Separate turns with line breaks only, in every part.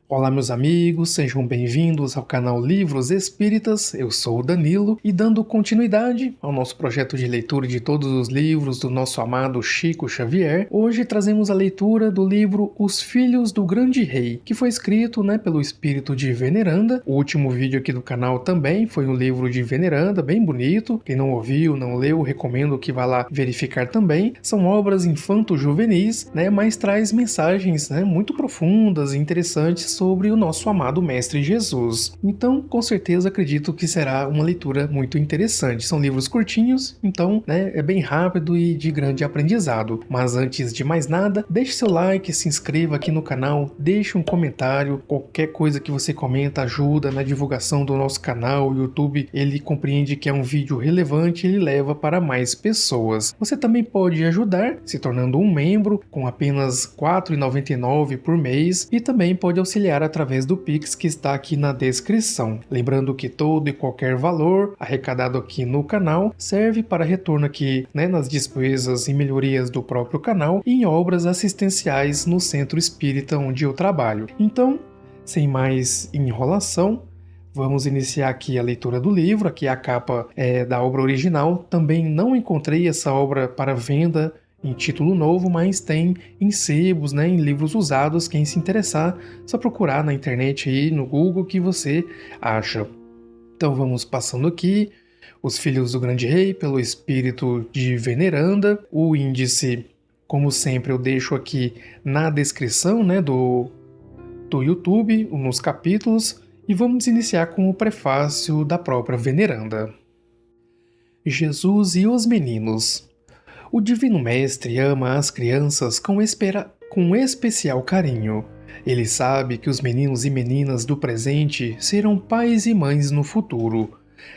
Olá, meus amigos, sejam bem-vindos ao canal Livros Espíritas. Eu sou o Danilo e, dando continuidade ao nosso projeto de leitura de todos os livros do nosso amado Chico Xavier, hoje trazemos a leitura do livro Os Filhos do Grande Rei, que foi escrito pelo espírito de Veneranda. O último vídeo aqui do canal também foi um livro de Veneranda, bem bonito. Quem não ouviu, não leu, recomendo que vá lá verificar também. São obras infanto-juvenis, mas traz mensagens muito profundas e interessantes sobre o nosso amado Mestre Jesus. Então, com certeza, acredito que será uma leitura muito interessante. São livros curtinhos, então, é bem rápido e de grande aprendizado. Mas antes de mais nada, deixe seu like, se inscreva aqui no canal, deixe um comentário. Qualquer coisa que você comenta ajuda na divulgação do nosso canal. O YouTube, ele compreende que é um vídeo relevante e ele leva para mais pessoas. Você também pode ajudar se tornando um membro com apenas R$ 4,99 por mês e também pode auxiliar através do Pix que está aqui na descrição. Lembrando que todo e qualquer valor arrecadado aqui no canal serve para retorno aqui nas despesas e melhorias do próprio canal e em obras assistenciais no centro espírita onde eu trabalho. Então, sem mais enrolação, vamos iniciar aqui a leitura do livro. Aqui a capa é da obra original. Também não encontrei essa obra para venda em título novo, mas tem em sebos, em livros usados. Quem se interessar, só procurar na internet aí no Google que você acha. Então vamos passando aqui. Os Filhos do Grande Rei, pelo espírito de Veneranda. O índice, como sempre, eu deixo aqui na descrição do YouTube, nos capítulos. E vamos iniciar com o prefácio da própria Veneranda. Jesus e os meninos. O Divino Mestre ama as crianças com especial carinho. Ele sabe que os meninos e meninas do presente serão pais e mães no futuro.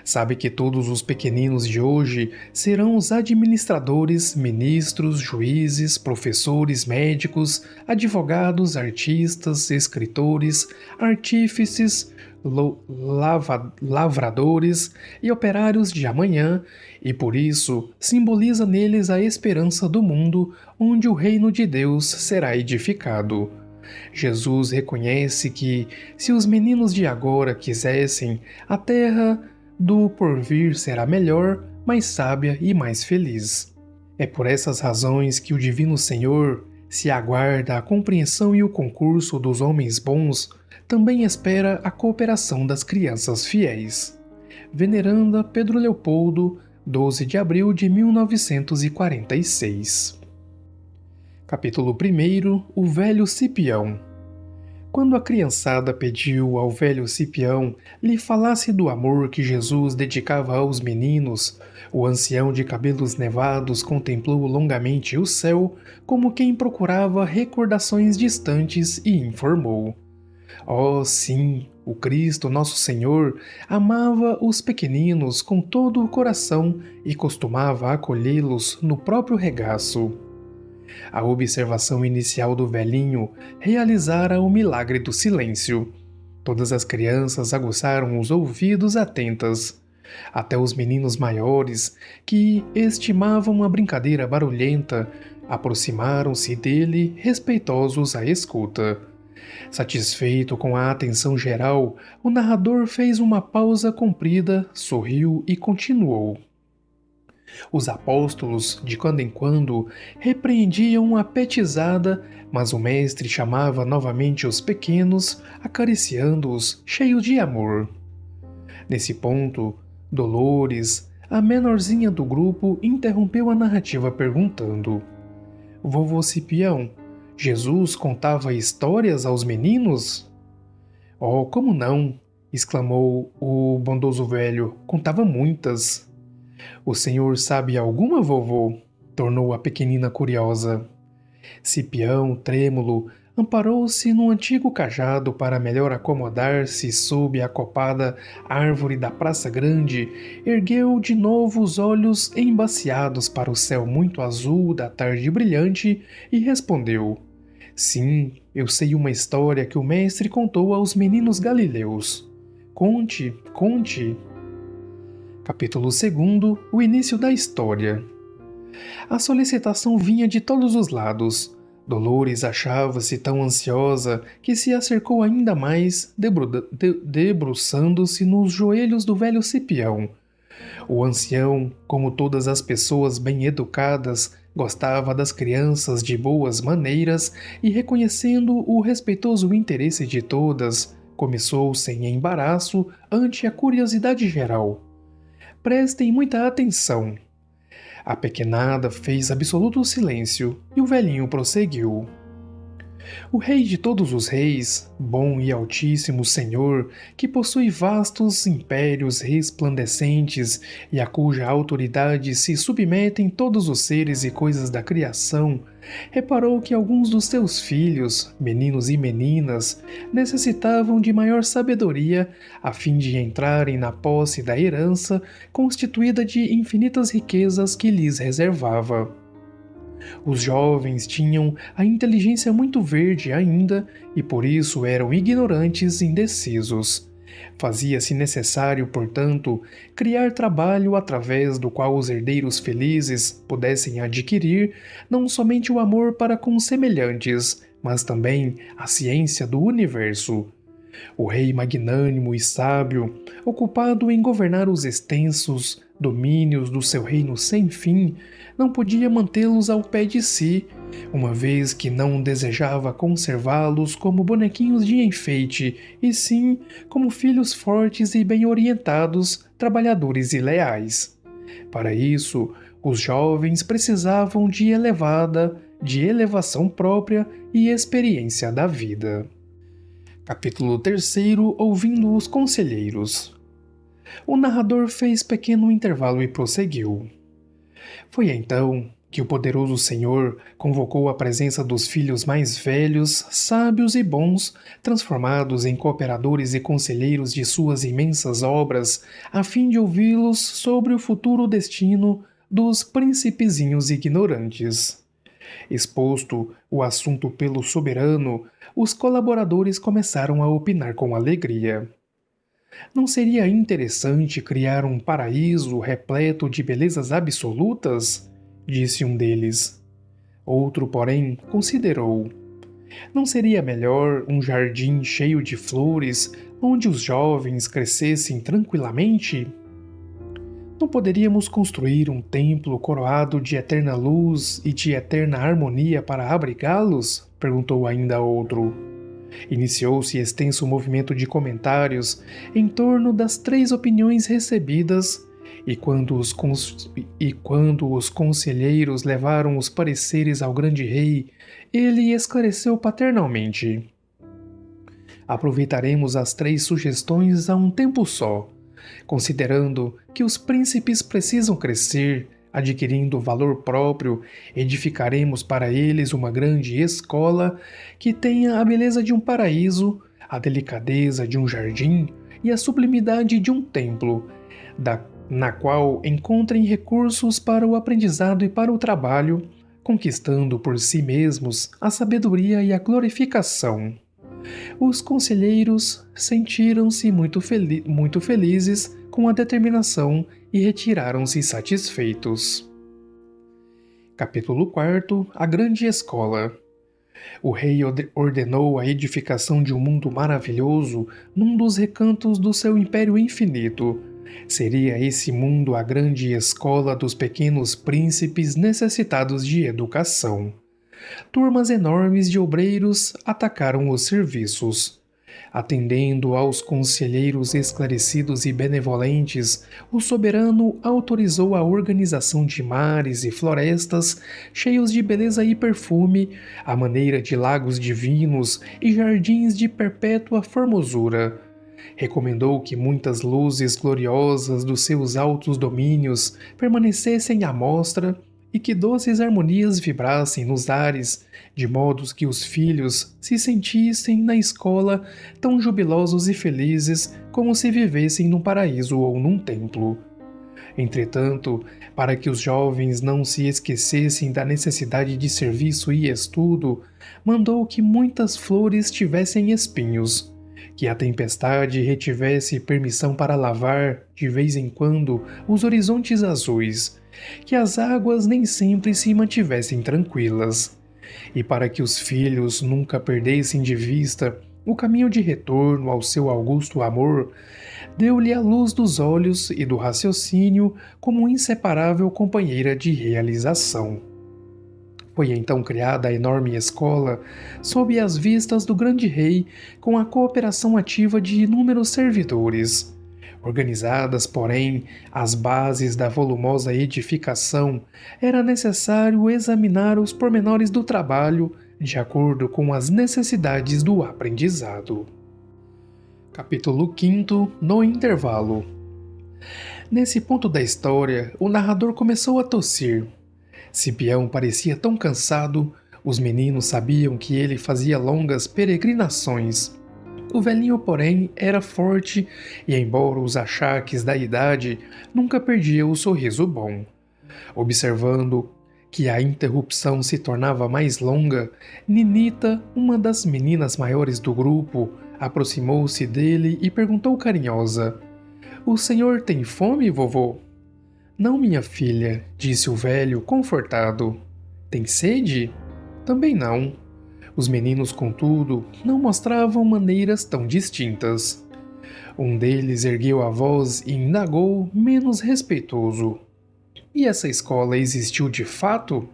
Sabe que todos os pequeninos de hoje serão os administradores, ministros, juízes, professores, médicos, advogados, artistas, escritores, artífices, lavradores e operários de amanhã, e por isso simboliza neles a esperança do mundo onde o reino de Deus será edificado. Jesus reconhece que, se os meninos de agora quisessem, a terra do porvir será melhor, mais sábia e mais feliz. É por essas razões que o Divino Senhor, se aguarda a compreensão e o concurso dos homens bons, também espera a cooperação das crianças fiéis. Veneranda Pedro Leopoldo, 12 de abril de 1946. Capítulo 1. O Velho Cipião. Quando a criançada pediu ao velho Cipião lhe falasse do amor que Jesus dedicava aos meninos, o ancião de cabelos nevados contemplou longamente o céu, como quem procurava recordações distantes, e informou: "Oh, sim, o Cristo Nosso Senhor amava os pequeninos com todo o coração e costumava acolhê-los no próprio regaço." A observação inicial do velhinho realizara o milagre do silêncio. Todas as crianças aguçaram os ouvidos atentas. Até os meninos maiores, que estimavam a brincadeira barulhenta, aproximaram-se dele, respeitosos à escuta. Satisfeito com a atenção geral, o narrador fez uma pausa comprida, sorriu e continuou. Os apóstolos, de quando em quando, repreendiam a petizada, mas o mestre chamava novamente os pequenos, acariciando-os, cheios de amor. Nesse ponto, Dolores, a menorzinha do grupo, interrompeu a narrativa perguntando: "Vovô Cipião, Jesus contava histórias aos meninos?" "Oh, como não?" exclamou o bondoso velho. "Contava muitas." "O senhor sabe alguma, vovô?" tornou a pequenina curiosa. Cipião, trêmulo, amparou-se num antigo cajado para melhor acomodar-se sob a copada árvore da Praça Grande, ergueu de novo os olhos embaciados para o céu muito azul da tarde brilhante e respondeu: "Sim, eu sei uma história que o mestre contou aos meninos galileus." "Conte, conte." Capítulo 2. O início da história. A solicitação vinha de todos os lados. Dolores achava-se tão ansiosa que se acercou ainda mais, debruçando-se nos joelhos do velho Cipião. O ancião, como todas as pessoas bem educadas, gostava das crianças de boas maneiras e, reconhecendo o respeitoso interesse de todas, começou sem embaraço ante a curiosidade geral. Prestem muita atenção. A pequenada fez absoluto silêncio e o velhinho prosseguiu. O rei de todos os reis, bom e altíssimo senhor, que possui vastos impérios resplandecentes e a cuja autoridade se submetem todos os seres e coisas da criação, reparou que alguns dos seus filhos, meninos e meninas, necessitavam de maior sabedoria a fim de entrarem na posse da herança constituída de infinitas riquezas que lhes reservava. Os jovens tinham a inteligência muito verde ainda e por isso eram ignorantes e indecisos. Fazia-se necessário, portanto, criar trabalho através do qual os herdeiros felizes pudessem adquirir não somente o amor para com os semelhantes, mas também a ciência do universo. O rei magnânimo e sábio, ocupado em governar os extensos domínios do seu reino sem fim, não podia mantê-los ao pé de si, uma vez que não desejava conservá-los como bonequinhos de enfeite, e sim como filhos fortes e bem orientados, trabalhadores e leais. Para isso, os jovens precisavam de elevação própria e experiência da vida. Capítulo 3. Ouvindo os conselheiros. O narrador fez pequeno intervalo e prosseguiu. Foi então que o poderoso Senhor convocou a presença dos filhos mais velhos, sábios e bons, transformados em cooperadores e conselheiros de suas imensas obras, a fim de ouvi-los sobre o futuro destino dos príncipezinhos ignorantes. Exposto o assunto pelo soberano, os colaboradores começaram a opinar com alegria. Não seria interessante criar um paraíso repleto de belezas absolutas? Disse um deles. Outro, porém, considerou. Não seria melhor um jardim cheio de flores, onde os jovens crescessem tranquilamente? Não poderíamos construir um templo coroado de eterna luz e de eterna harmonia para abrigá-los? Perguntou ainda outro. Iniciou-se extenso movimento de comentários em torno das 3 opiniões recebidas, e quando os conselheiros levaram os pareceres ao grande rei, ele esclareceu paternalmente. Aproveitaremos as 3 sugestões a um tempo só, considerando que os príncipes precisam crescer, adquirindo valor próprio, edificaremos para eles uma grande escola que tenha a beleza de um paraíso, a delicadeza de um jardim e a sublimidade de um templo, na qual encontrem recursos para o aprendizado e para o trabalho, conquistando por si mesmos a sabedoria e a glorificação. Os conselheiros sentiram-se muito felizes com a determinação e retiraram-se satisfeitos. Capítulo 4. A Grande Escola. O rei ordenou a edificação de um mundo maravilhoso num dos recantos do seu império infinito. Seria esse mundo a grande escola dos pequenos príncipes necessitados de educação. Turmas enormes de obreiros atacaram os serviços. Atendendo aos conselheiros esclarecidos e benevolentes, o soberano autorizou a organização de mares e florestas cheios de beleza e perfume, à maneira de lagos divinos e jardins de perpétua formosura. Recomendou que muitas luzes gloriosas dos seus altos domínios permanecessem à mostra e que doces harmonias vibrassem nos ares, de modo que os filhos se sentissem na escola tão jubilosos e felizes como se vivessem num paraíso ou num templo. Entretanto, para que os jovens não se esquecessem da necessidade de serviço e estudo, mandou que muitas flores tivessem espinhos, que a tempestade retivesse permissão para lavar, de vez em quando, os horizontes azuis, que as águas nem sempre se mantivessem tranquilas, e para que os filhos nunca perdessem de vista o caminho de retorno ao seu augusto amor, deu-lhe a luz dos olhos e do raciocínio como inseparável companheira de realização. Foi então criada a enorme escola, sob as vistas do grande rei, com a cooperação ativa de inúmeros servidores. Organizadas, porém, as bases da volumosa edificação, era necessário examinar os pormenores do trabalho de acordo com as necessidades do aprendizado. Capítulo 5. No intervalo. Nesse ponto da história, o narrador começou a tossir. Cipião parecia tão cansado, os meninos sabiam que ele fazia longas peregrinações. O velhinho, porém, era forte e, embora os achaques da idade, nunca perdia o sorriso bom. Observando que a interrupção se tornava mais longa, Ninita, uma das meninas maiores do grupo, aproximou-se dele e perguntou carinhosa: "O senhor tem fome, vovô?" "Não, minha filha", disse o velho, confortado. "Tem sede?" "Também não." Os meninos, contudo, não mostravam maneiras tão distintas. Um deles ergueu a voz e indagou, menos respeitoso: "E essa escola existiu de fato?"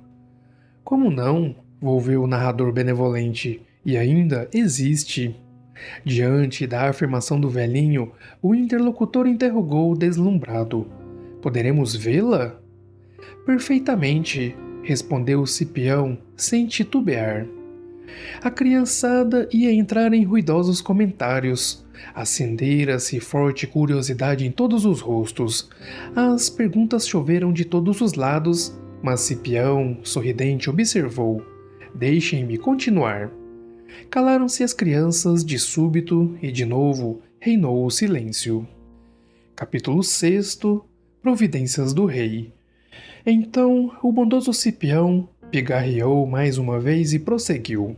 "Como não?" volveu o narrador benevolente. "E ainda existe." Diante da afirmação do velhinho, o interlocutor interrogou deslumbrado: "Poderemos vê-la?" "Perfeitamente", respondeu Cipião, sem titubear. A criançada ia entrar em ruidosos comentários. Acendera-se forte curiosidade em todos os rostos. As perguntas choveram de todos os lados, mas Cipião, sorridente, observou: "Deixem-me continuar." Calaram-se as crianças de súbito e, de novo, reinou o silêncio. Capítulo 6. Providências do Rei. Então, o bondoso Cipião pigarreou mais uma vez e prosseguiu: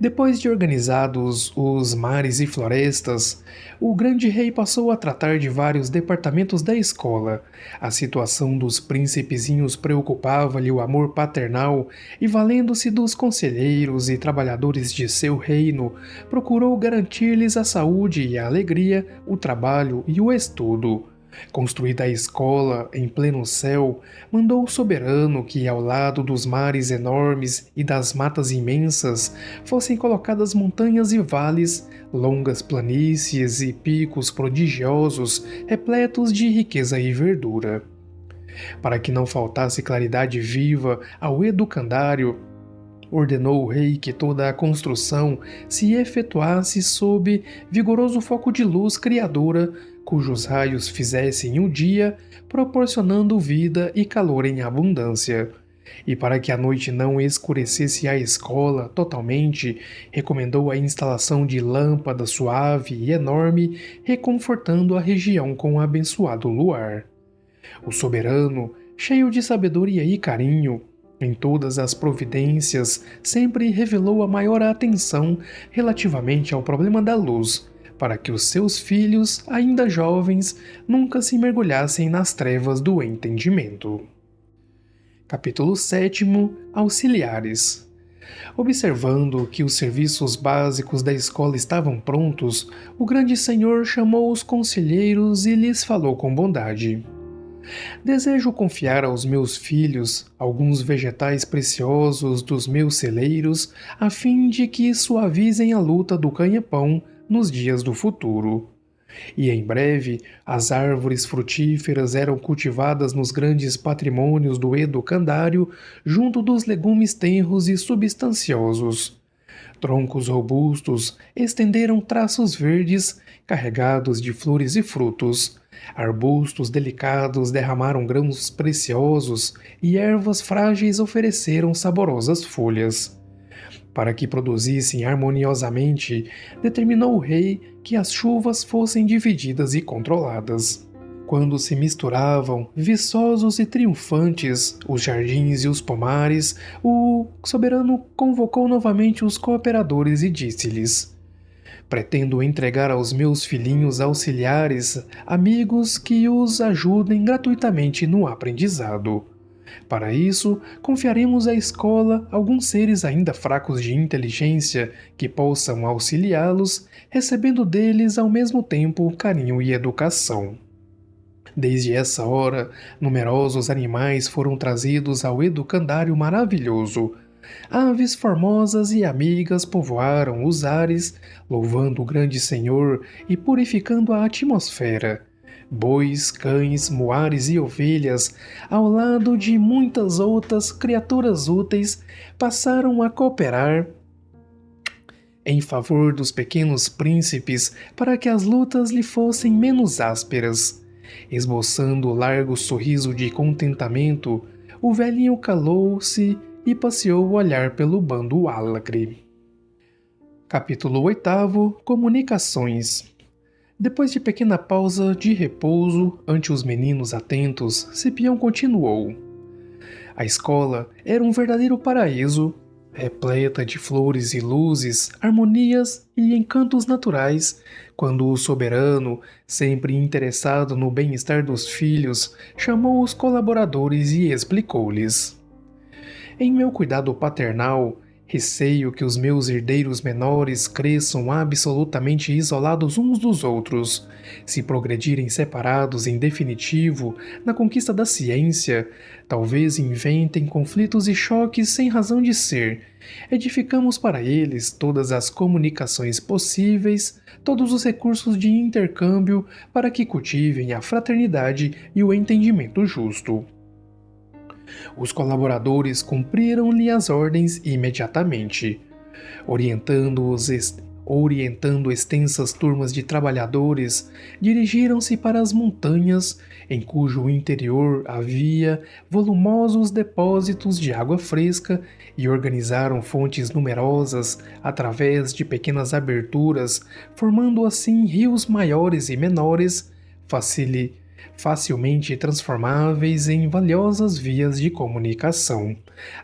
"Depois de organizados os mares e florestas, o grande rei passou a tratar de vários departamentos da escola. A situação dos príncipezinhos preocupava-lhe o amor paternal e, valendo-se dos conselheiros e trabalhadores de seu reino, procurou garantir-lhes a saúde e a alegria, o trabalho e o estudo. Construída a escola em pleno céu, mandou o soberano que, ao lado dos mares enormes e das matas imensas, fossem colocadas montanhas e vales, longas planícies e picos prodigiosos, repletos de riqueza e verdura. Para que não faltasse claridade viva ao educandário, ordenou o rei que toda a construção se efetuasse sob vigoroso foco de luz criadora, cujos raios fizessem o dia, proporcionando vida e calor em abundância. E para que a noite não escurecesse a escola totalmente, recomendou a instalação de lâmpada suave e enorme, reconfortando a região com o abençoado luar. O soberano, cheio de sabedoria e carinho, em todas as providências, sempre revelou a maior atenção relativamente ao problema da luz, para que os seus filhos, ainda jovens, nunca se mergulhassem nas trevas do entendimento. Capítulo 7. Auxiliares. Observando que os serviços básicos da escola estavam prontos, o grande senhor chamou os conselheiros e lhes falou com bondade: "Desejo confiar aos meus filhos alguns vegetais preciosos dos meus celeiros, a fim de que suavizem a luta do ganha-pão nos dias do futuro." E em breve, as árvores frutíferas eram cultivadas nos grandes patrimônios do educandário, junto dos legumes tenros e substanciosos. Troncos robustos estenderam traços verdes, carregados de flores e frutos. Arbustos delicados derramaram grãos preciosos e ervas frágeis ofereceram saborosas folhas. Para que produzissem harmoniosamente, determinou o rei que as chuvas fossem divididas e controladas. Quando se misturavam, viçosos e triunfantes, os jardins e os pomares, o soberano convocou novamente os cooperadores e disse-lhes: "Pretendo entregar aos meus filhinhos auxiliares amigos que os ajudem gratuitamente no aprendizado. Para isso, confiaremos à escola alguns seres ainda fracos de inteligência que possam auxiliá-los, recebendo deles ao mesmo tempo carinho e educação. Desde essa hora, numerosos animais foram trazidos ao educandário maravilhoso. Aves formosas e amigas povoaram os ares, louvando o grande Senhor e purificando a atmosfera. Bois, cães, moares e ovelhas, ao lado de muitas outras criaturas úteis, passaram a cooperar em favor dos pequenos príncipes para que as lutas lhe fossem menos ásperas. Esboçando largo sorriso de contentamento, o velhinho calou-se e passeou o olhar pelo bando álacre. Capítulo 8. Comunicações. Depois de pequena pausa de repouso ante os meninos atentos, Cipião continuou. A escola era um verdadeiro paraíso, repleta de flores e luzes, harmonias e encantos naturais, quando o soberano, sempre interessado no bem-estar dos filhos, chamou os colaboradores e explicou-lhes. Em meu cuidado paternal, receio que os meus herdeiros menores cresçam absolutamente isolados uns dos outros. Se progredirem separados em definitivo na conquista da ciência, talvez inventem conflitos e choques sem razão de ser. Edificamos para eles todas as comunicações possíveis, todos os recursos de intercâmbio para que cultivem a fraternidade e o entendimento justo. Os colaboradores cumpriram-lhe as ordens imediatamente, orientando extensas turmas de trabalhadores, dirigiram-se para as montanhas, em cujo interior havia volumosos depósitos de água fresca, e organizaram fontes numerosas através de pequenas aberturas, formando assim rios maiores e menores, facilmente transformáveis em valiosas vias de comunicação.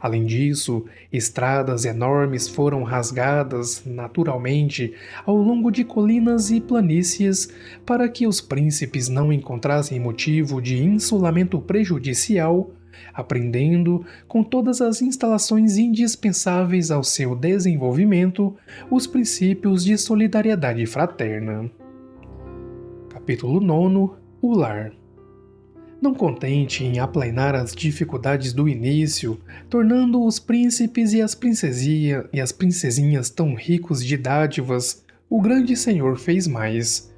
Além disso, estradas enormes foram rasgadas naturalmente ao longo de colinas e planícies para que os príncipes não encontrassem motivo de insulamento prejudicial, aprendendo, com todas as instalações indispensáveis ao seu desenvolvimento, os princípios de solidariedade fraterna. Capítulo 9. O lar. Não contente em aplainar as dificuldades do início, tornando os príncipes e as princesinhas tão ricos de dádivas, o grande senhor fez mais.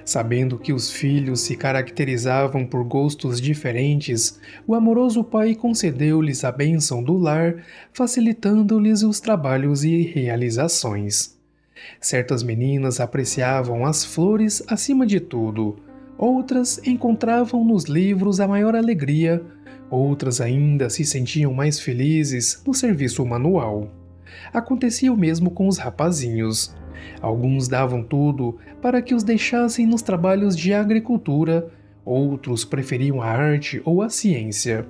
Sabendo que os filhos se caracterizavam por gostos diferentes, o amoroso pai concedeu-lhes a bênção do lar, facilitando-lhes os trabalhos e realizações. Certas meninas apreciavam as flores acima de tudo. Outras encontravam nos livros a maior alegria, outras ainda se sentiam mais felizes no serviço manual. Acontecia o mesmo com os rapazinhos. Alguns davam tudo para que os deixassem nos trabalhos de agricultura, outros preferiam a arte ou a ciência.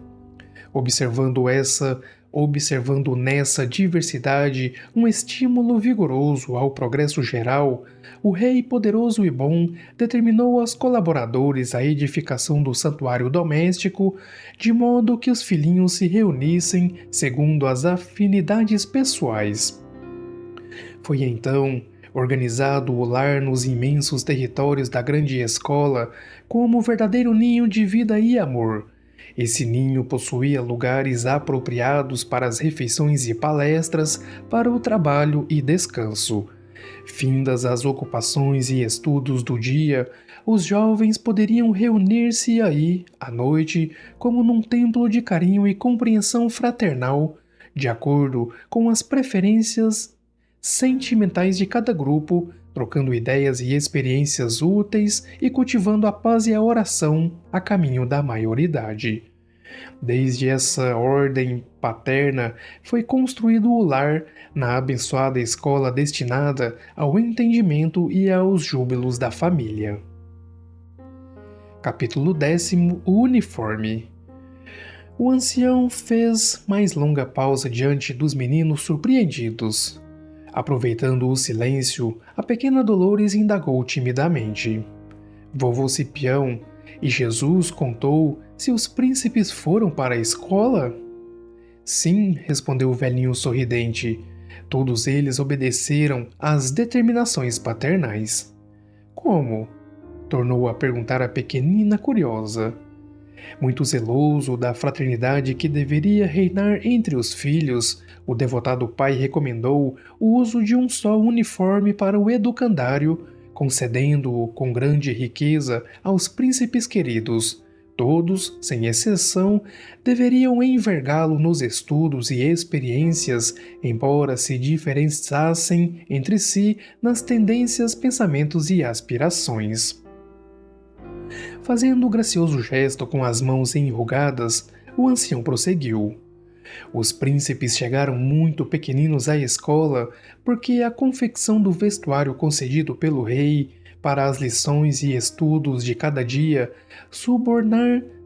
Observando nessa diversidade um estímulo vigoroso ao progresso geral, o rei poderoso e bom determinou aos colaboradores a edificação do santuário doméstico, de modo que os filhinhos se reunissem segundo as afinidades pessoais. Foi então organizado o lar nos imensos territórios da grande escola como verdadeiro ninho de vida e amor. Esse ninho possuía lugares apropriados para as refeições e palestras, para o trabalho e descanso. Findas as ocupações e estudos do dia, os jovens poderiam reunir-se aí, à noite, como num templo de carinho e compreensão fraternal, de acordo com as preferências sentimentais de cada grupo, trocando ideias e experiências úteis e cultivando a paz e a oração a caminho da maioridade. Desde essa ordem paterna foi construído o lar na abençoada escola destinada ao entendimento e aos júbilos da família. Capítulo 10. O uniforme. O ancião fez mais longa pausa diante dos meninos surpreendidos. Aproveitando o silêncio, a pequena Dolores indagou timidamente. Vovô Cipião, E Jesus contou se os príncipes foram para a escola? Sim, respondeu o velhinho sorridente. Todos eles obedeceram às determinações paternais. Como? Tornou a perguntar a pequenina curiosa. Muito zeloso da fraternidade que deveria reinar entre os filhos, o devotado pai recomendou o uso de um só uniforme para o educandário, concedendo-o com grande riqueza aos príncipes queridos. Todos, sem exceção, deveriam envergá-lo nos estudos e experiências, embora se diferenciassem entre si nas tendências, pensamentos e aspirações. Fazendo um gracioso gesto com as mãos enrugadas, o ancião prosseguiu. Os príncipes chegaram muito pequeninos à escola porque a confecção do vestuário concedido pelo rei para as lições e estudos de cada dia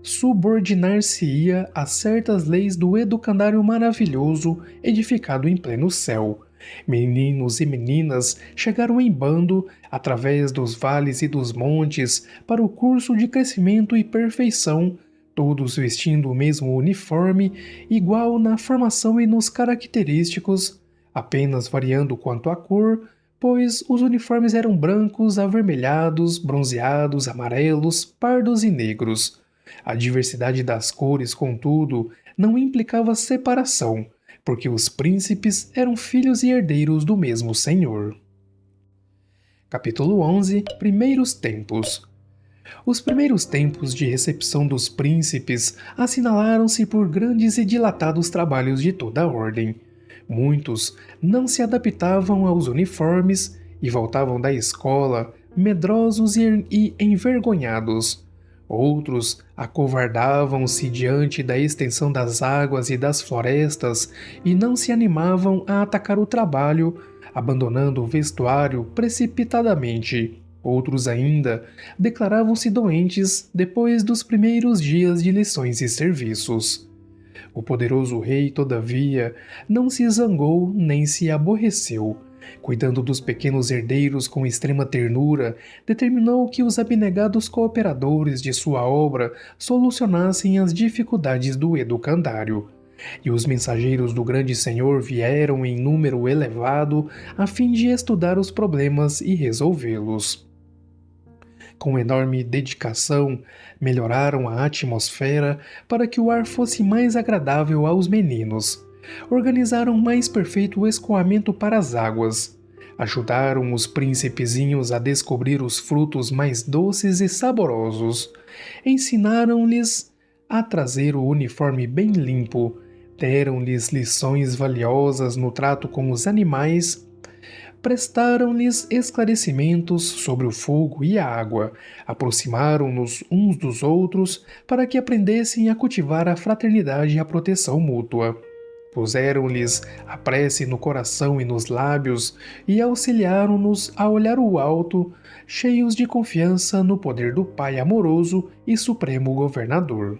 subordinar-se-ia a certas leis do educandário maravilhoso edificado em pleno céu. Meninos e meninas chegaram em bando, através dos vales e dos montes, para o curso de crescimento e perfeição, todos vestindo o mesmo uniforme, igual na formação e nos característicos, apenas variando quanto à cor, pois os uniformes eram brancos, avermelhados, bronzeados, amarelos, pardos e negros. A diversidade das cores, contudo, não implicava separação, porque os príncipes eram filhos e herdeiros do mesmo Senhor. Capítulo 11 – Primeiros Tempos. Os primeiros tempos de recepção dos príncipes assinalaram-se por grandes e dilatados trabalhos de toda a ordem. Muitos não se adaptavam aos uniformes e voltavam da escola medrosos e envergonhados. Outros acovardavam-se diante da extensão das águas e das florestas e não se animavam a atacar o trabalho, abandonando o vestuário precipitadamente. Outros ainda declaravam-se doentes depois dos primeiros dias de lições e serviços. O poderoso rei, todavia, não se zangou nem se aborreceu. Cuidando dos pequenos herdeiros com extrema ternura, determinou que os abnegados cooperadores de sua obra solucionassem as dificuldades do educandário. E os mensageiros do grande senhor vieram em número elevado a fim de estudar os problemas e resolvê-los. Com enorme dedicação, melhoraram a atmosfera para que o ar fosse mais agradável aos meninos. Organizaram mais perfeito escoamento para as águas. Ajudaram os príncipezinhos a descobrir os frutos mais doces e saborosos. Ensinaram-lhes a trazer o uniforme bem limpo. Deram-lhes lições valiosas no trato com os animais. Prestaram-lhes esclarecimentos sobre o fogo e a água, aproximaram-nos uns dos outros para que aprendessem a cultivar a fraternidade e a proteção mútua. Puseram-lhes a prece no coração e nos lábios e auxiliaram-nos a olhar o alto, cheios de confiança no poder do Pai amoroso e supremo governador.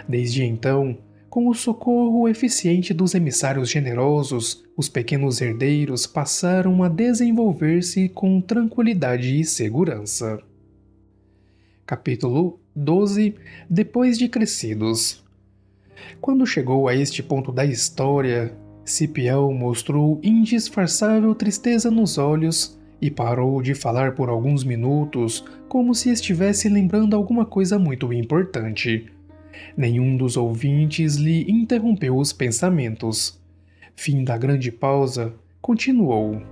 Desde então, com o socorro eficiente dos emissários generosos, os pequenos herdeiros passaram a desenvolver-se com tranquilidade e segurança. Capítulo 12 – Depois de crescidos. Quando chegou a este ponto da história, Cipião mostrou indisfarçável tristeza nos olhos e parou de falar por alguns minutos, como se estivesse lembrando alguma coisa muito importante. Nenhum dos ouvintes lhe interrompeu os pensamentos. Fim da grande pausa, continuou.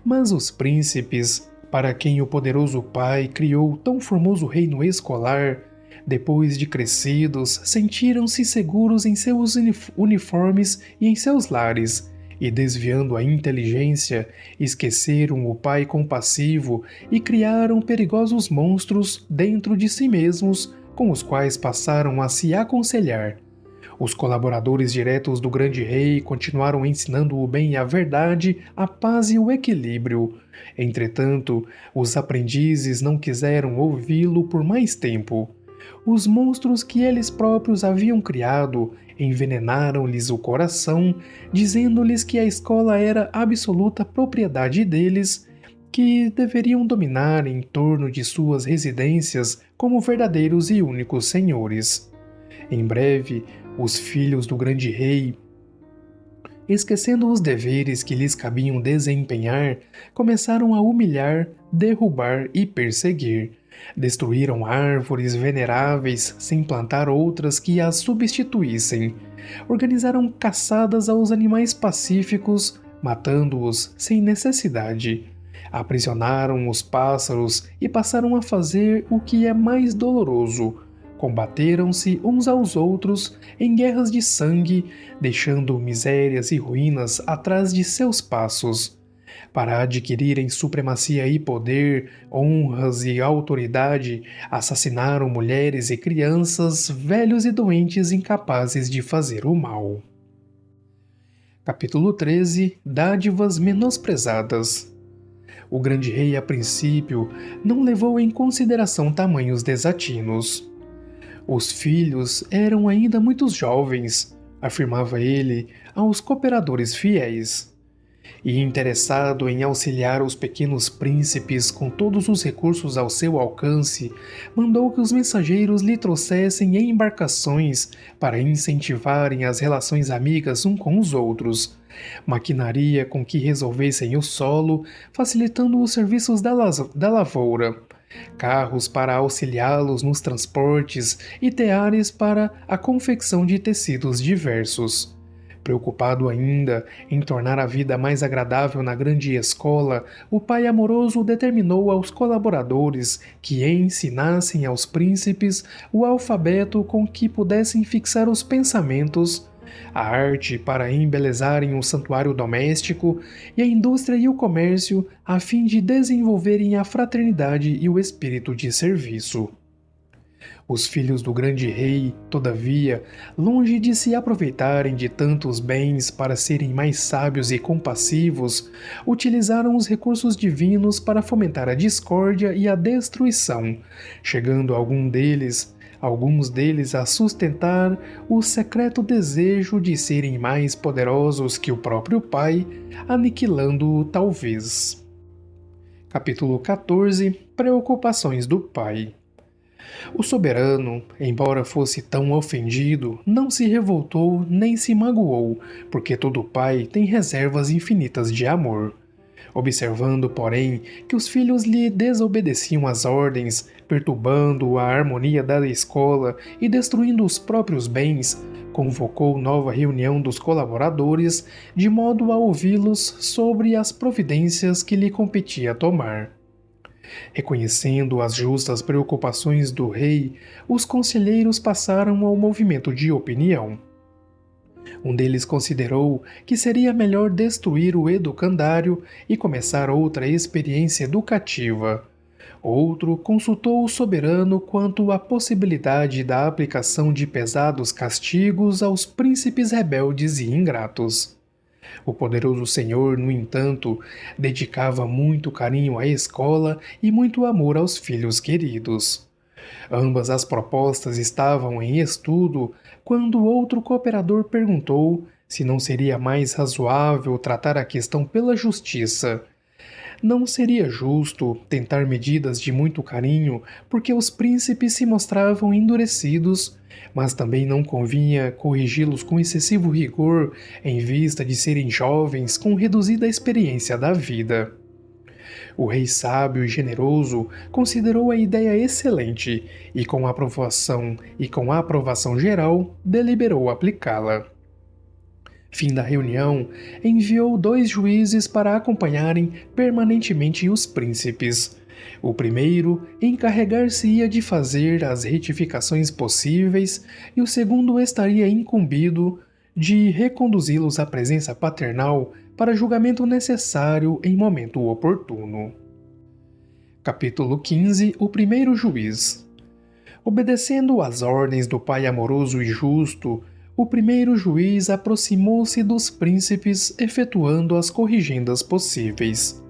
Mas os príncipes, para quem o poderoso pai criou tão formoso reino escolar, depois de crescidos, sentiram-se seguros em seus uniformes e em seus lares, e desviando a inteligência, esqueceram o pai compassivo e criaram perigosos monstros dentro de si mesmos, com os quais passaram a se aconselhar. Os colaboradores diretos do grande rei continuaram ensinando o bem e a verdade, a paz e o equilíbrio. Entretanto, os aprendizes não quiseram ouvi-lo por mais tempo. Os monstros que eles próprios haviam criado envenenaram-lhes o coração, dizendo-lhes que a escola era absoluta propriedade deles, que deveriam dominar em torno de suas residências como verdadeiros e únicos senhores. Em breve, os filhos do grande rei, esquecendo os deveres que lhes cabiam desempenhar, começaram a humilhar, derrubar e perseguir. Destruíram árvores veneráveis sem plantar outras que as substituíssem. Organizaram caçadas aos animais pacíficos, matando-os sem necessidade. Aprisionaram os pássaros e passaram a fazer o que é mais doloroso: combateram-se uns aos outros em guerras de sangue, deixando misérias e ruínas atrás de seus passos. Para adquirirem supremacia e poder, honras e autoridade, assassinaram mulheres e crianças, velhos e doentes incapazes de fazer o mal. Capítulo 13. Dádivas menosprezadas. O grande rei, a princípio, não levou em consideração tamanhos desatinos. Os filhos eram ainda muito jovens, afirmava ele aos cooperadores fiéis. E interessado em auxiliar os pequenos príncipes com todos os recursos ao seu alcance, mandou que os mensageiros lhe trouxessem embarcações para incentivarem as relações amigas uns com os outros, maquinaria com que resolvessem o solo, facilitando os serviços da lavoura, carros para auxiliá-los nos transportes e teares para a confecção de tecidos diversos. Preocupado ainda em tornar a vida mais agradável na grande escola, o pai amoroso determinou aos colaboradores que ensinassem aos príncipes o alfabeto com que pudessem fixar os pensamentos, a arte para embelezarem o santuário doméstico e a indústria e o comércio a fim de desenvolverem a fraternidade e o espírito de serviço. Os filhos do grande rei, todavia, longe de se aproveitarem de tantos bens para serem mais sábios e compassivos, utilizaram os recursos divinos para fomentar a discórdia e a destruição, chegando alguns deles a sustentar o secreto desejo de serem mais poderosos que o próprio pai, aniquilando-o talvez. Capítulo 14. Preocupações do pai. O soberano, embora fosse tão ofendido, não se revoltou nem se magoou, porque todo pai tem reservas infinitas de amor. Observando, porém, que os filhos lhe desobedeciam às ordens, perturbando a harmonia da escola e destruindo os próprios bens, convocou nova reunião dos colaboradores, de modo a ouvi-los sobre as providências que lhe competia tomar. Reconhecendo as justas preocupações do rei, os conselheiros passaram ao movimento de opinião. Um deles considerou que seria melhor destruir o educandário e começar outra experiência educativa. Outro consultou o soberano quanto à possibilidade da aplicação de pesados castigos aos príncipes rebeldes e ingratos. O poderoso senhor, no entanto, dedicava muito carinho à escola e muito amor aos filhos queridos. Ambas as propostas estavam em estudo quando outro cooperador perguntou se não seria mais razoável tratar a questão pela justiça. Não seria justo tentar medidas de muito carinho porque os príncipes se mostravam endurecidos, mas também não convinha corrigi-los com excessivo rigor em vista de serem jovens com reduzida experiência da vida. O rei sábio e generoso considerou a ideia excelente e com a aprovação geral, deliberou aplicá-la. Fim da reunião, enviou 2 juízes para acompanharem permanentemente os príncipes. O primeiro encarregar-se-ia de fazer as retificações possíveis e o segundo estaria incumbido de reconduzi-los à presença paternal para julgamento necessário em momento oportuno. Capítulo 15. O primeiro juiz. Obedecendo às ordens do pai amoroso e justo, o primeiro juiz aproximou-se dos príncipes, efetuando as corrigendas possíveis.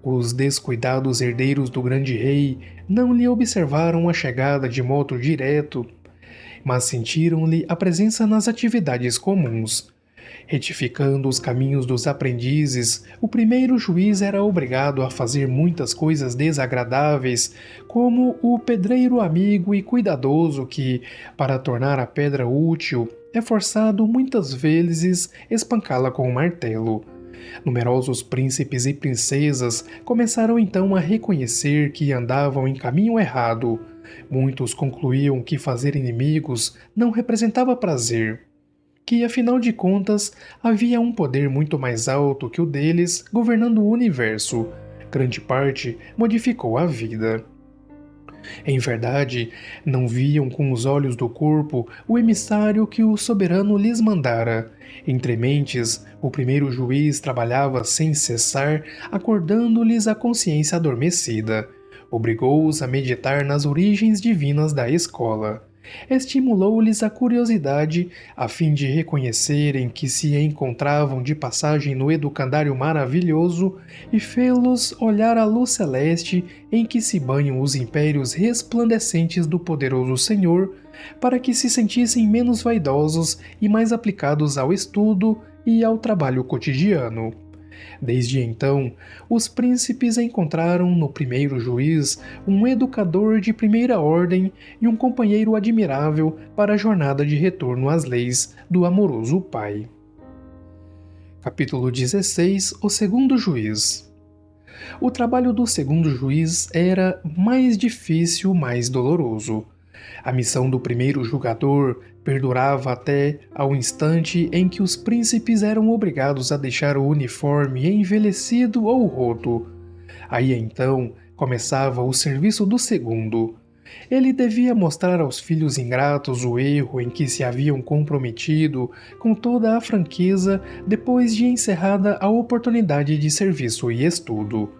Os descuidados herdeiros do grande rei não lhe observaram a chegada de modo direto, mas sentiram-lhe a presença nas atividades comuns. Retificando os caminhos dos aprendizes, o primeiro juiz era obrigado a fazer muitas coisas desagradáveis, como o pedreiro amigo e cuidadoso que, para tornar a pedra útil, é forçado muitas vezes espancá-la com um martelo. Numerosos príncipes e princesas começaram então a reconhecer que andavam em caminho errado. Muitos concluíam que fazer inimigos não representava prazer, que afinal de contas havia um poder muito mais alto que o deles governando o universo. Grande parte modificou a vida. Em verdade, não viam com os olhos do corpo o emissário que o soberano lhes mandara. Entre mentes, o primeiro juiz trabalhava sem cessar, acordando-lhes a consciência adormecida. Obrigou-os a meditar nas origens divinas da escola. Estimulou-lhes a curiosidade, a fim de reconhecerem que se encontravam de passagem no educandário maravilhoso, e fê-los olhar a luz celeste em que se banham os impérios resplandecentes do poderoso Senhor, para que se sentissem menos vaidosos e mais aplicados ao estudo e ao trabalho cotidiano. Desde então, os príncipes encontraram no primeiro juiz um educador de primeira ordem e um companheiro admirável para a jornada de retorno às leis do amoroso pai. Capítulo 16 O segundo juiz. O trabalho do segundo juiz era mais difícil, mais doloroso. A missão do primeiro julgador perdurava até ao instante em que os príncipes eram obrigados a deixar o uniforme envelhecido ou roto. Aí então começava o serviço do segundo. Ele devia mostrar aos filhos ingratos o erro em que se haviam comprometido com toda a franqueza depois de encerrada a oportunidade de serviço e estudo.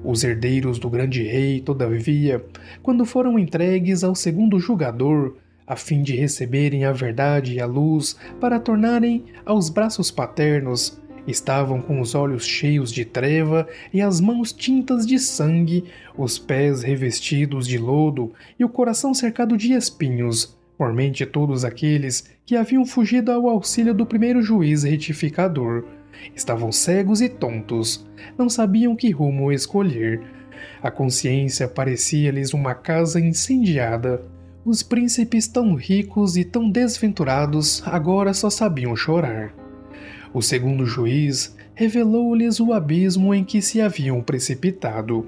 Os herdeiros do grande rei, todavia, quando foram entregues ao segundo julgador, a fim de receberem a verdade e a luz para tornarem aos braços paternos, estavam com os olhos cheios de treva e as mãos tintas de sangue, os pés revestidos de lodo e o coração cercado de espinhos, por mente todos aqueles que haviam fugido ao auxílio do primeiro juiz retificador. Estavam cegos e tontos, não sabiam que rumo escolher. A consciência parecia-lhes uma casa incendiada. Os príncipes tão ricos e tão desventurados agora só sabiam chorar. O segundo juiz revelou-lhes o abismo em que se haviam precipitado.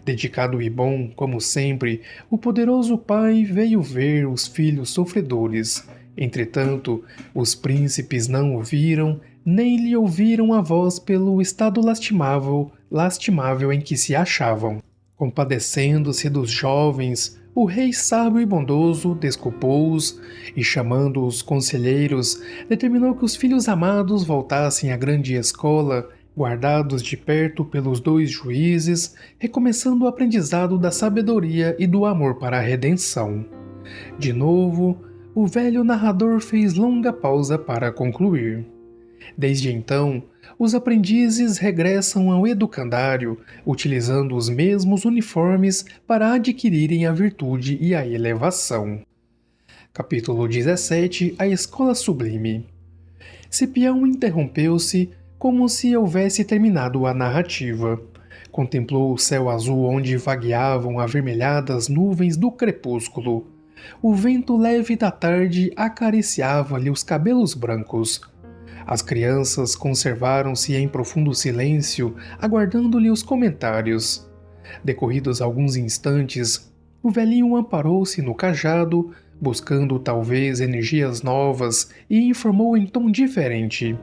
Dedicado e bom, como sempre, o poderoso pai veio ver os filhos sofredores. Entretanto, os príncipes não o viram, nem lhe ouviram a voz pelo estado lastimável em que se achavam. Compadecendo-se dos jovens, o rei sábio e bondoso desculpou-os e, chamando os conselheiros, determinou que os filhos amados voltassem à grande escola, guardados de perto pelos dois juízes, recomeçando o aprendizado da sabedoria e do amor para a redenção. De novo, o velho narrador fez longa pausa para concluir. Desde então, os aprendizes regressam ao educandário, utilizando os mesmos uniformes para adquirirem a virtude e a elevação. Capítulo 17 A Escola Sublime. Cipião interrompeu-se como se houvesse terminado a narrativa. Contemplou o céu azul onde vagueavam avermelhadas nuvens do crepúsculo. O vento leve da tarde acariciava-lhe os cabelos brancos. As crianças conservaram-se em profundo silêncio, aguardando-lhe os comentários. Decorridos alguns instantes, o velhinho amparou-se no cajado, buscando talvez energias novas, e informou em tom diferente.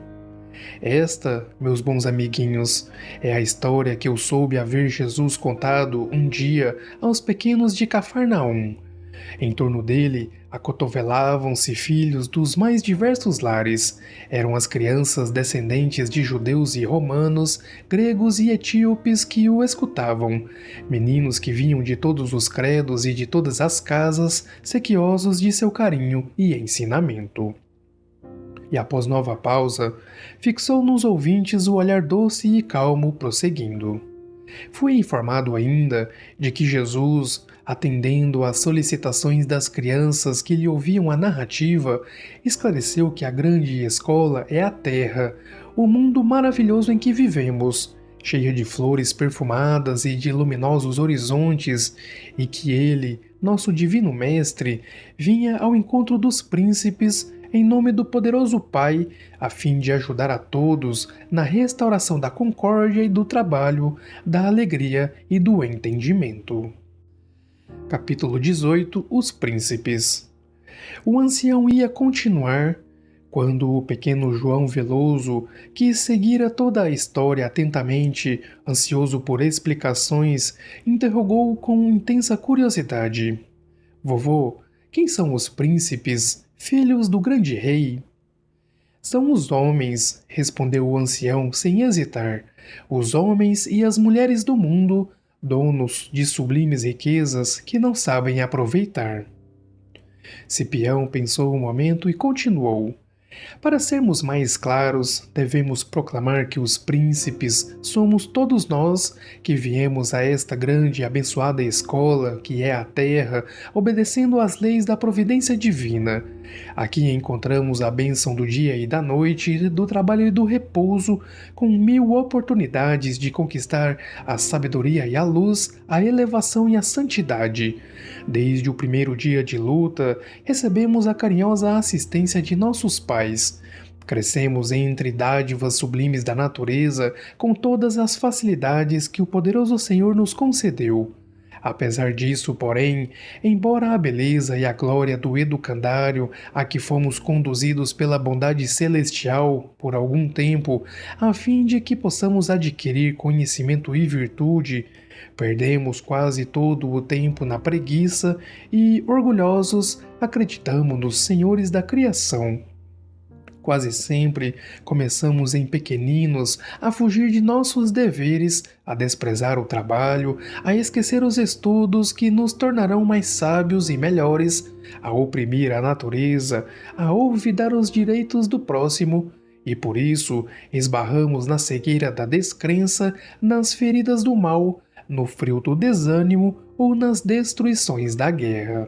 Esta, meus bons amiguinhos, é a história que eu soube haver Jesus contado um dia aos pequenos de Cafarnaum. Em torno dele, acotovelavam-se filhos dos mais diversos lares. Eram as crianças descendentes de judeus e romanos, gregos e etíopes que o escutavam, meninos que vinham de todos os credos e de todas as casas, sequiosos de seu carinho e ensinamento. E após nova pausa, fixou nos ouvintes o olhar doce e calmo, prosseguindo. Fui informado ainda de que Jesus, atendendo às solicitações das crianças que lhe ouviam a narrativa, esclareceu que a grande escola é a Terra, o mundo maravilhoso em que vivemos, cheio de flores perfumadas e de luminosos horizontes, e que ele, nosso divino mestre, vinha ao encontro dos príncipes em nome do poderoso Pai, a fim de ajudar a todos na restauração da concórdia e do trabalho, da alegria e do entendimento. Capítulo 18 – Os Príncipes. O ancião ia continuar quando o pequeno João Veloso, que seguira toda a história atentamente, ansioso por explicações, interrogou com intensa curiosidade: Vovô, quem são os príncipes, filhos do grande rei? São os homens, respondeu o ancião sem hesitar, os homens e as mulheres do mundo, donos de sublimes riquezas que não sabem aproveitar. Cipião pensou um momento e continuou: Para sermos mais claros, devemos proclamar que os príncipes somos todos nós que viemos a esta grande e abençoada escola, que é a Terra, obedecendo às leis da providência divina. Aqui encontramos a bênção do dia e da noite, do trabalho e do repouso, com 1000 oportunidades de conquistar a sabedoria e a luz, a elevação e a santidade. Desde o primeiro dia de luta, recebemos a carinhosa assistência de nossos pais. Crescemos entre dádivas sublimes da natureza, com todas as facilidades que o poderoso Senhor nos concedeu. Apesar disso, porém, embora a beleza e a glória do educandário a que fomos conduzidos pela bondade celestial por algum tempo, a fim de que possamos adquirir conhecimento e virtude, perdemos quase todo o tempo na preguiça e, orgulhosos, acreditamos-nos senhores da criação. Quase sempre começamos em pequeninos a fugir de nossos deveres, a desprezar o trabalho, a esquecer os estudos que nos tornarão mais sábios e melhores, a oprimir a natureza, a olvidar os direitos do próximo, e por isso esbarramos na cegueira da descrença, nas feridas do mal, no frio do desânimo ou nas destruições da guerra.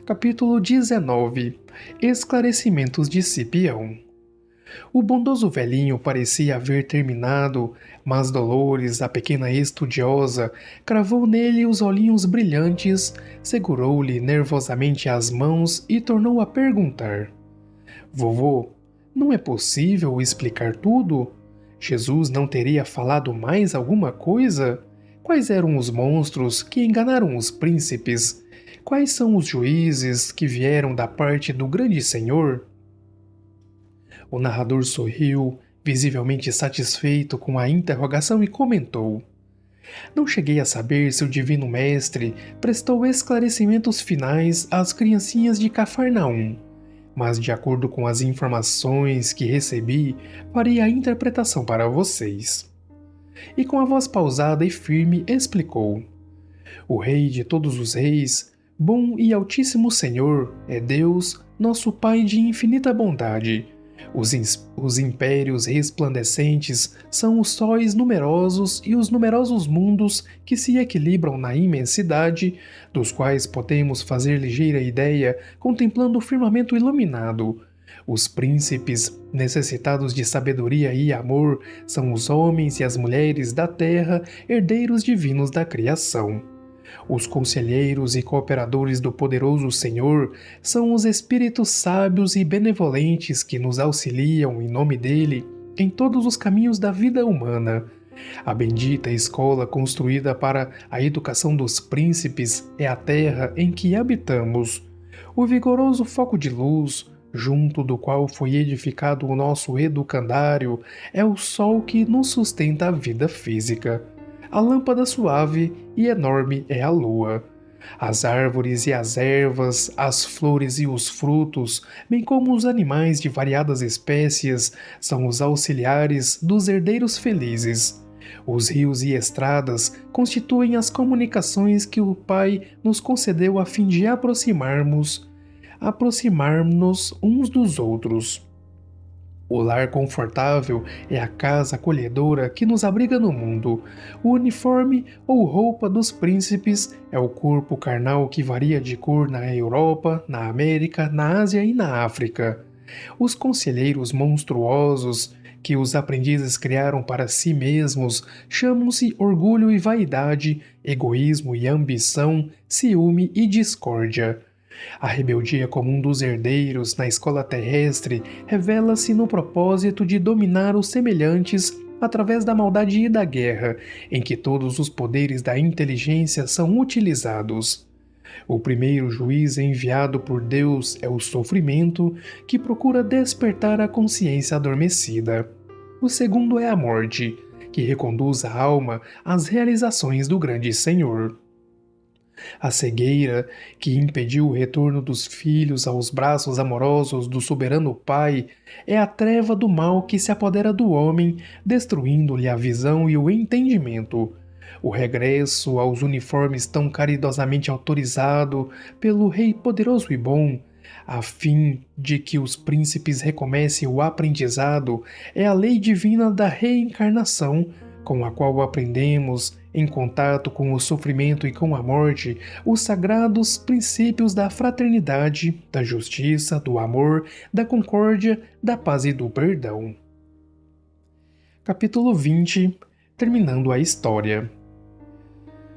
Capítulo 19 – Esclarecimentos de Cipião. O bondoso velhinho parecia haver terminado, mas Dolores, a pequena estudiosa, cravou nele os olhinhos brilhantes, segurou-lhe nervosamente as mãos e tornou a perguntar: Vovô, não é possível explicar tudo? Jesus não teria falado mais alguma coisa? Quais eram os monstros que enganaram os príncipes? Quais são os juízes que vieram da parte do grande Senhor? O narrador sorriu, visivelmente satisfeito com a interrogação, e comentou: Não cheguei a saber se o divino mestre prestou esclarecimentos finais às criancinhas de Cafarnaum, mas de acordo com as informações que recebi, farei a interpretação para vocês. E com a voz pausada e firme explicou: O Rei de todos os reis, bom e altíssimo Senhor, é Deus, nosso Pai de infinita bondade. Os impérios resplandecentes são os sóis numerosos e os numerosos mundos que se equilibram na imensidade, dos quais podemos fazer ligeira ideia contemplando o firmamento iluminado. Os príncipes, necessitados de sabedoria e amor, são os homens e as mulheres da terra, herdeiros divinos da criação. Os conselheiros e cooperadores do poderoso Senhor são os espíritos sábios e benevolentes que nos auxiliam em nome dele em todos os caminhos da vida humana. A bendita escola construída para a educação dos príncipes é a terra em que habitamos. O vigoroso foco de luz, junto do qual foi edificado o nosso educandário, é o sol que nos sustenta a vida física. A lâmpada suave e enorme é a lua. As árvores e as ervas, as flores e os frutos, bem como os animais de variadas espécies, são os auxiliares dos herdeiros felizes. Os rios e estradas constituem as comunicações que o Pai nos concedeu a fim de aproximar-nos uns dos outros. O lar confortável é a casa acolhedora que nos abriga no mundo. O uniforme ou roupa dos príncipes é o corpo carnal que varia de cor na Europa, na América, na Ásia e na África. Os conselheiros monstruosos que os aprendizes criaram para si mesmos chamam-se orgulho e vaidade, egoísmo e ambição, ciúme e discórdia. A rebeldia comum dos herdeiros na escola terrestre revela-se no propósito de dominar os semelhantes através da maldade e da guerra, em que todos os poderes da inteligência são utilizados. O primeiro juiz enviado por Deus é o sofrimento, que procura despertar a consciência adormecida. O segundo é a morte, que reconduz a alma às realizações do grande Senhor. A cegueira, que impediu o retorno dos filhos aos braços amorosos do soberano Pai, é a treva do mal que se apodera do homem, destruindo-lhe a visão e o entendimento. O regresso aos uniformes tão caridosamente autorizado pelo Rei poderoso e bom, a fim de que os príncipes recomecem o aprendizado, é a lei divina da reencarnação, com a qual aprendemos, em contato com o sofrimento e com a morte, os sagrados princípios da fraternidade, da justiça, do amor, da concórdia, da paz e do perdão. Capítulo 20. Terminando a história.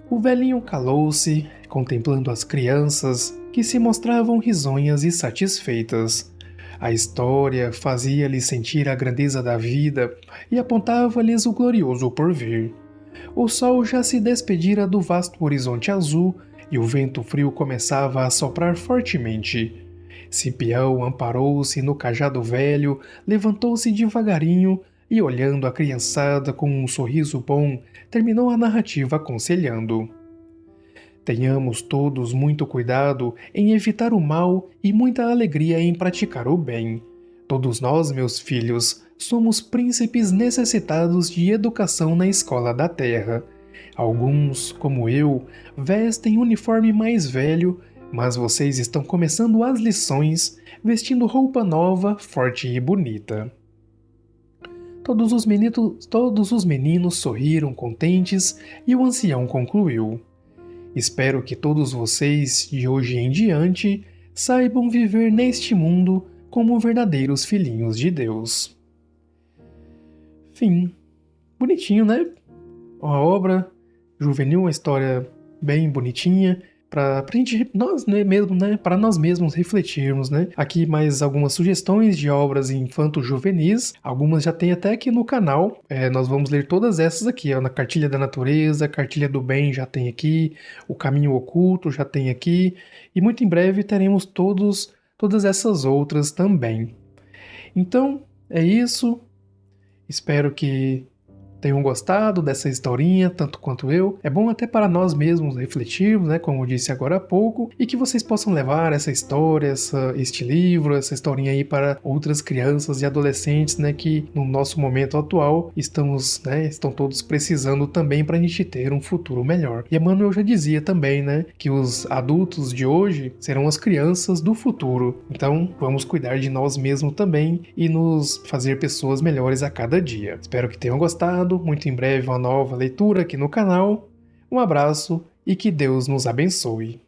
O velhinho calou-se, contemplando as crianças, que se mostravam risonhas e satisfeitas. A história fazia-lhes sentir a grandeza da vida e apontava-lhes o glorioso porvir. O sol já se despedira do vasto horizonte azul e o vento frio começava a soprar fortemente. Cipião amparou-se no cajado velho, levantou-se devagarinho e, olhando a criançada com um sorriso bom, terminou a narrativa aconselhando: tenhamos todos muito cuidado em evitar o mal e muita alegria em praticar o bem. Todos nós, meus filhos, somos príncipes necessitados de educação na escola da terra. Alguns, como eu, vestem uniforme mais velho, mas vocês estão começando as lições, vestindo roupa nova, forte e bonita. Todos os meninos sorriram contentes e o ancião concluiu: espero que todos vocês, de hoje em diante, saibam viver neste mundo como verdadeiros filhinhos de Deus. Fim. Bonitinho, né? Uma obra juvenil, uma história bem bonitinha, pra gente, nós mesmos, né? Para nós mesmos refletirmos, né? Aqui mais algumas sugestões de obras infanto-juvenis, algumas já tem até aqui no canal. Nós vamos ler todas essas aqui, ó, na Cartilha da Natureza, Cartilha do Bem já tem aqui, O Caminho Oculto já tem aqui, e muito em breve teremos todas essas outras também. Então, é isso. Espero que tenham gostado dessa historinha, tanto quanto eu. É bom até para nós mesmos refletirmos, né, como eu disse agora há pouco, e que vocês possam levar essa história, este livro, essa historinha aí para outras crianças e adolescentes, né, que no nosso momento atual estão todos precisando também para a gente ter um futuro melhor. E Emmanuel já dizia também, né, que os adultos de hoje serão as crianças do futuro. Então, vamos cuidar de nós mesmos também e nos fazer pessoas melhores a cada dia. Espero que tenham gostado. Muito em breve uma nova leitura aqui no canal. Um abraço e que Deus nos abençoe.